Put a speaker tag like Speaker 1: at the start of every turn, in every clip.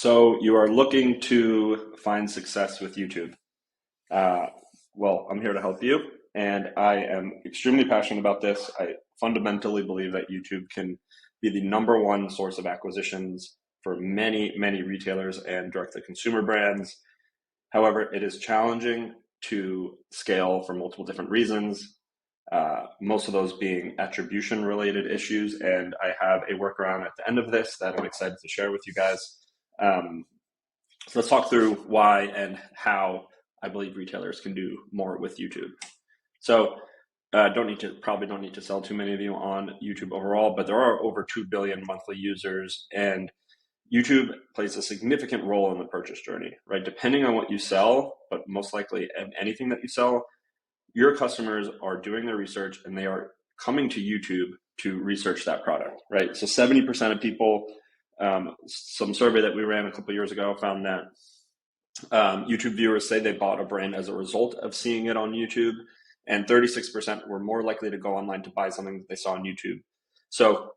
Speaker 1: So you are looking to find success with YouTube. Uh, well, I'm here to help you, and I am extremely passionate about this. I fundamentally believe that YouTube can be the number one source of acquisitions for many, many retailers and direct-to-consumer brands. However, it is challenging to scale for multiple different reasons, most of those being attribution-related issues, and I have a workaround at the end of this that I'm excited to share with you guys. Um, so let's talk through why and how I believe retailers can do more with YouTube. So probably don't need to sell too many of you on YouTube overall, but there are over 2 billion monthly users, and YouTube plays a significant role in the purchase journey, right? Depending on what you sell, but most likely anything that you sell, your customers are doing their research and they are coming to YouTube to research that product, right? So 70% of people, some survey that we ran a couple of years ago found that YouTube viewers say they bought a brand as a result of seeing it on YouTube, and 36% were more likely to go online to buy something that they saw on YouTube. So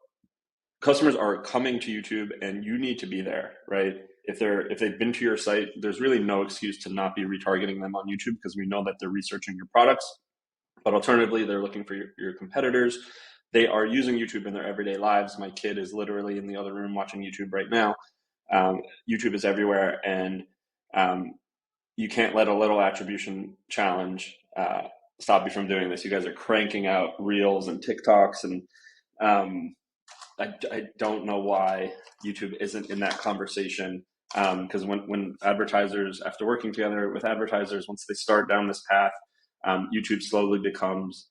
Speaker 1: customers are coming to YouTube, and you need to be there, right? If they've been to your site, there's really no excuse to not be retargeting them on YouTube, because we know that they're researching your products. But alternatively, they're looking for your competitors. They are using YouTube in their everyday lives. My kid is literally in the other room watching YouTube right now. YouTube is everywhere, and you can't let a little attribution challenge stop you from doing this. You guys are cranking out reels and TikToks, and I don't know why YouTube isn't in that conversation. Because when advertisers, after working together with advertisers, once they start down this path, YouTube slowly becomes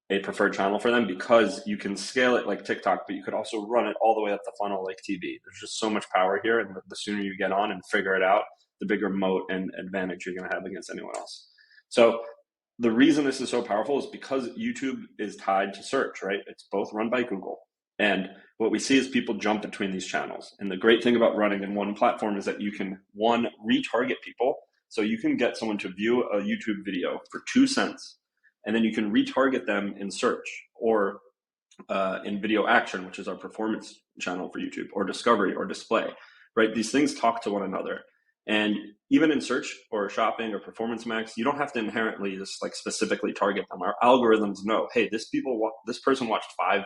Speaker 1: a preferred channel for them, because you can scale it like TikTok, but you could also run it all the way up the funnel like TV. There's just so much power here, and the sooner you get on and figure it out, the bigger moat and advantage you're going to have against anyone else. So the reason this is so powerful is because YouTube is tied to search, right? It's both run by Google. And what we see is people jump between these channels. And the great thing about running in one platform is that you can, one, retarget people. So you can get someone to view a YouTube video for 2 cents, and then you can retarget them in search, or in video action, which is our performance channel for YouTube, or discovery or display, right? These things talk to one another. And even in search or shopping or performance max, you don't have to inherently just like specifically target them. Our algorithms know, hey, this person watched 5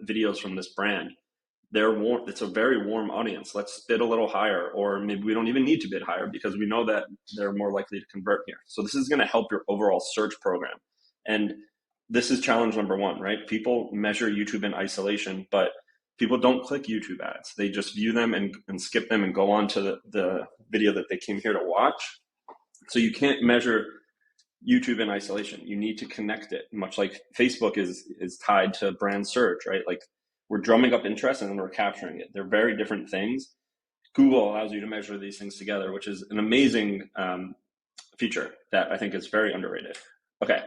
Speaker 1: videos from this brand. They're warm. It's a very warm audience. Let's bid a little higher, or maybe we don't even need to bid higher, because we know that they're more likely to convert here. So this is going to help your overall search program. And this is challenge number one, right? People measure YouTube in isolation, but people don't click YouTube ads. They just view them and skip them and go on to the video that they came here to watch. So you can't measure YouTube in isolation. You need to connect it, much like Facebook is tied to brand search, right? Like, we're drumming up interest and then we're capturing it. They're very different things. Google allows you to measure these things together, which is an amazing feature that I think is very underrated. Okay,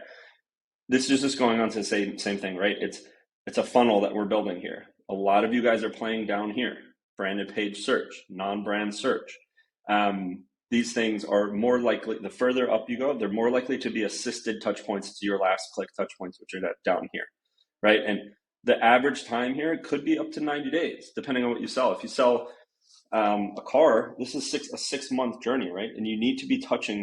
Speaker 1: this is just going on to say same thing, right? It's a funnel that we're building here. A lot of you guys are playing down here: branded page search, non-brand search. These things are more likely, the further up you go, they're more likely to be assisted touch points to your last click touch points, which are down here, right? And the average time here could be up to 90 days, depending on what you sell. If you sell a car, this is a 6-month journey, right? And you need to be touching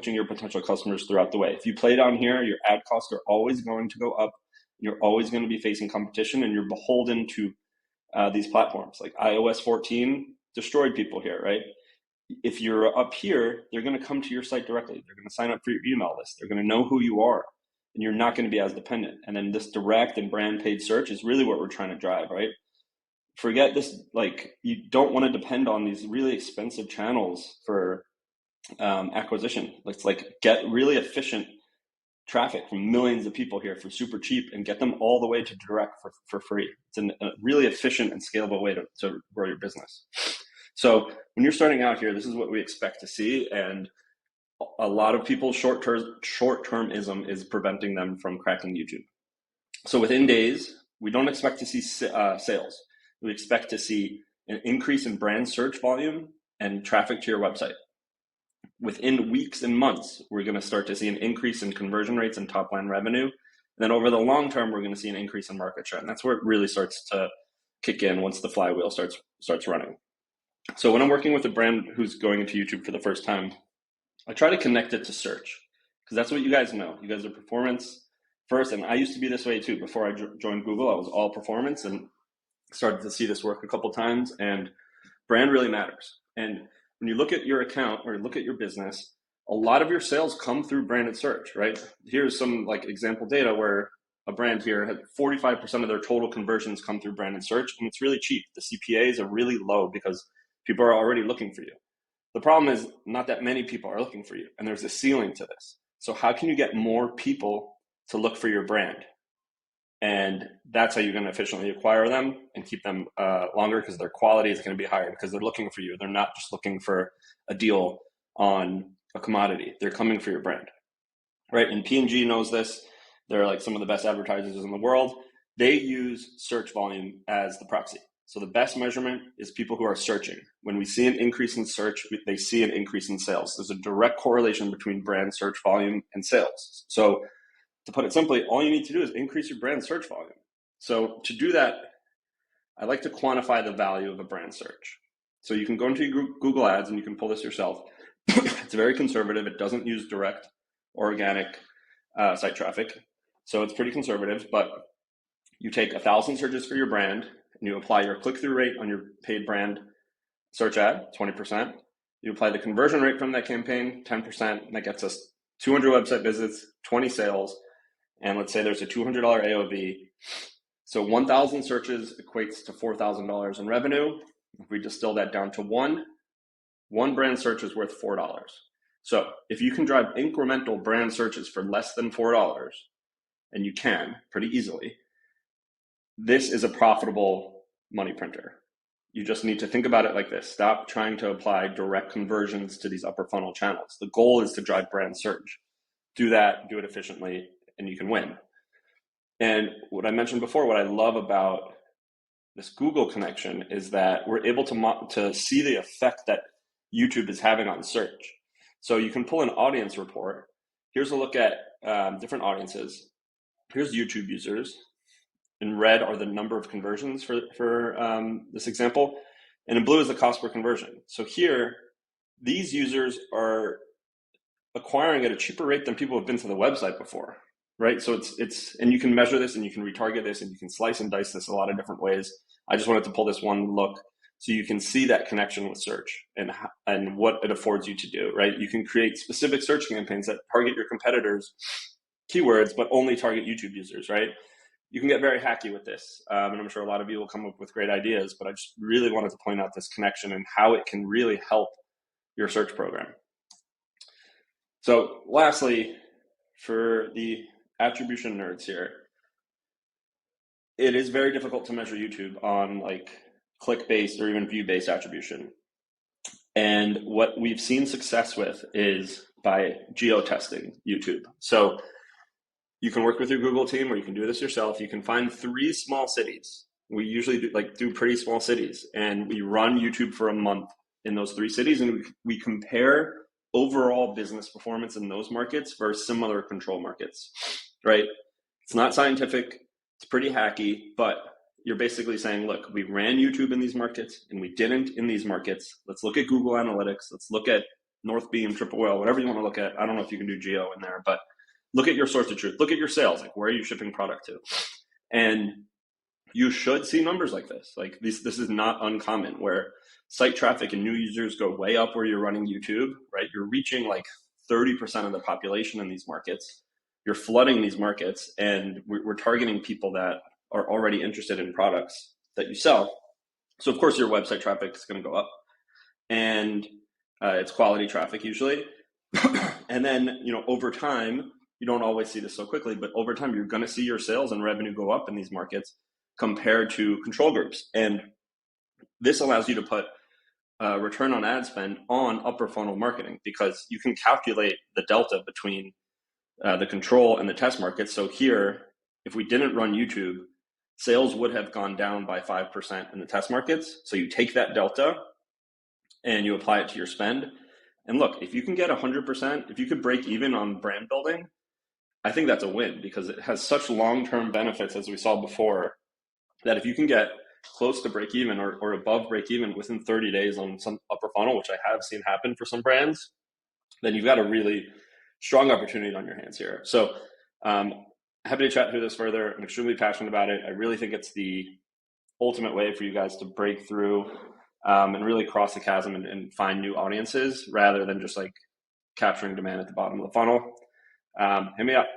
Speaker 1: your potential customers throughout the way. If you play down here, your ad costs are always going to go up. You're always going to be facing competition, and you're beholden to these platforms. Like iOS 14 destroyed people here, right? If you're up here, they're going to come to your site directly. They're going to sign up for your email list. They're going to know who you are, and you're not going to be as dependent. And then this direct and brand paid search is really what we're trying to drive, right? Forget this, like, you don't want to depend on these really expensive channels for acquisition. Let's get really efficient traffic from millions of people here for super cheap and get them all the way to direct for free. It's a really efficient and scalable way to grow your business. So when you're starting out here, this is what we expect to see. And a lot of people's short-termism is preventing them from cracking YouTube. So within days, we don't expect to see sales. We expect to see an increase in brand search volume and traffic to your website. Within weeks and months, we're going to start to see an increase in conversion rates and top line revenue. And then over the long term, we're going to see an increase in market share. And that's where it really starts to kick in once the flywheel starts running. So when I'm working with a brand who's going into YouTube for the first time, I try to connect it to search because that's what you guys know. You guys are performance first, and I used to be this way too. Before I joined Google, I was all performance and started to see this work a couple times, and brand really matters. And when you look at your account or look at your business, a lot of your sales come through branded search, right? Here's some like example data where a brand here had 45% of their total conversions come through branded search, and it's really cheap. The CPAs are really low because people are already looking for you. The problem is not that many people are looking for you, and there's a ceiling to this. So how can you get more people to look for your brand? And that's how you're going to efficiently acquire them and keep them longer, because their quality is going to be higher because they're looking for you. They're not just looking for a deal on a commodity. They're coming for your brand, right? And P&G knows this. They're like some of the best advertisers in the world. They use search volume as the proxy. So the best measurement is people who are searching. When we see an increase in search, they see an increase in sales. There's a direct correlation between brand search volume and sales. So to put it simply, all you need to do is increase your brand search volume. So to do that, I like to quantify the value of a brand search. So you can go into your Google Ads and you can pull this yourself. It's very conservative. It doesn't use direct organic site traffic. So it's pretty conservative, but you take 1,000 searches for your brand and you apply your click-through rate on your paid brand search ad, 20%. You apply the conversion rate from that campaign, 10%, and that gets us 200 website visits, 20 sales, and let's say there's a $200 AOV. So 1,000 searches equates to $4,000 in revenue. If we distill that down to one brand search is worth $4. So if you can drive incremental brand searches for less than $4, and you can pretty easily, this is a profitable money printer. You just need to think about it like this. Stop trying to apply direct conversions to these upper funnel channels. The goal is to drive brand search. Do that, do it efficiently, and you can win. And what I mentioned before, what I love about this Google connection is that we're able to see the effect that YouTube is having on search. So you can pull an audience report. Here's a look at different audiences. Here's YouTube users. In red are the number of conversions for this example. And in blue is the cost per conversion. So here, these users are acquiring at a cheaper rate than people have been to the website before, right? So it's and you can measure this and you can retarget this and you can slice and dice this a lot of different ways. I just wanted to pull this one look so you can see that connection with search and what it affords you to do, right? You can create specific search campaigns that target your competitors' keywords, but only target YouTube users, right? You can get very hacky with this. And I'm sure a lot of you will come up with great ideas, but I just really wanted to point out this connection and how it can really help your search program. So lastly, for the attribution nerds here, it is very difficult to measure YouTube on like click-based or even view-based attribution. And what we've seen success with is by geo-testing YouTube. So you can work with your Google team or you can do this yourself. You can find 3 small cities. We usually do pretty small cities, and we run YouTube for a month in those 3 cities, and we compare overall business performance in those markets versus similar control markets, right? It's not scientific, it's pretty hacky, but you're basically saying, look, we ran YouTube in these markets and we didn't in these markets. Let's look at Google Analytics. Let's look at North Beam, Triple Whale, whatever you want to look at. I don't know if you can do geo in there, but look at your source of truth. Look at your sales. Like, where are you shipping product to? And you should see numbers like this. Like this is not uncommon, where site traffic and new users go way up where you're running YouTube, right? You're reaching like 30% of the population in these markets. You're flooding these markets, and we're targeting people that are already interested in products that you sell. So of course your website traffic is going to go up, and it's quality traffic usually. And then, over time, you don't always see this so quickly, but over time you're going to see your sales and revenue go up in these markets compared to control groups. And this allows you to put return on ad spend on upper funnel marketing, because you can calculate the delta between the control and the test markets. So here, if we didn't run YouTube, sales would have gone down by 5% in the test markets. So you take that delta and you apply it to your spend. And look, if you can get 100%, if you could break even on brand building, I think that's a win, because it has such long-term benefits, as we saw before, that if you can get close to break even or above break even within 30 days on some upper funnel, which I have seen happen for some brands, then you've got a really strong opportunity on your hands here. So happy to chat through this further. I'm extremely passionate about it. I really think it's the ultimate way for you guys to break through and really cross the chasm and find new audiences rather than just like capturing demand at the bottom of the funnel. Hit me up.